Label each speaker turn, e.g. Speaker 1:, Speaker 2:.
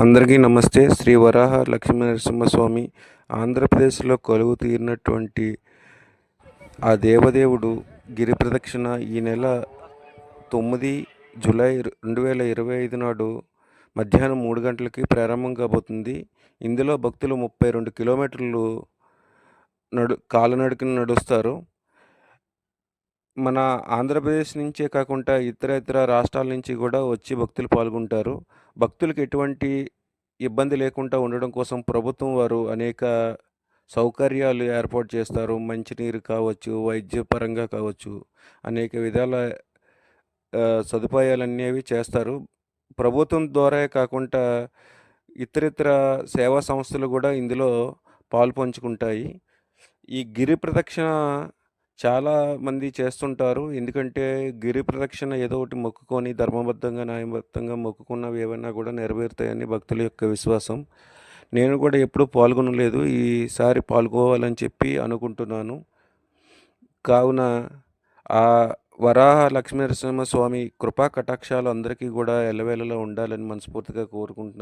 Speaker 1: అందరికీ నమస్తే. శ్రీ వరాహ లక్ష్మీనరసింహస్వామి ఆంధ్రప్రదేశ్లో కొలువు తీరినటువంటి ఆ దేవదేవుడు గిరి ప్రదక్షిణ ఈ నెల 9 జూలై 2025 నాడు మధ్యాహ్నం 3 గంటలకి ప్రారంభం కాబోతుంది. ఇందులో భక్తులు 32 కిలోమీటర్లు కాలినడకన నడుస్తారు. మన ఆంధ్రప్రదేశ్ నుంచే కాకుండా ఇతర రాష్ట్రాల నుంచి కూడా వచ్చి భక్తులు పాల్గొంటారు. భక్తులకు ఎటువంటి ఇబ్బంది లేకుండా ఉండడం కోసం ప్రభుత్వం వారు అనేక సౌకర్యాలు ఏర్పాటు చేస్తారు. మంచినీరు కావచ్చు, వైద్యపరంగా కావచ్చు, అనేక విధాల సదుపాయాలనేవి చేస్తారు. ప్రభుత్వం ద్వారే కాకుండా ఇతరితర సేవా సంస్థలు కూడా ఇందులో పాలుపంచుకుంటాయి. ఈ గిరి ప్రదక్షిణ చాలామంది చేస్తుంటారు. ఎందుకంటే గిరి ప్రదక్షిణ ఏదో ఒకటి మొక్కుకొని ధర్మబద్ధంగా, న్యాయబద్ధంగా మొక్కుకున్నవి ఏవైనా కూడా నెరవేరుతాయని భక్తుల యొక్క విశ్వాసం. నేను కూడా ఎప్పుడూ పాల్గొనలేదు. ఈసారి పాల్గొవాలని చెప్పి అనుకుంటున్నాను. కావున ఆ వరాహ లక్ష్మీనరసింహస్వామి కృపా కటాక్షాలు అందరికీ కూడా ఎల్లవేళలా ఉండాలని మనస్ఫూర్తిగా కోరుకుంటున్నాను.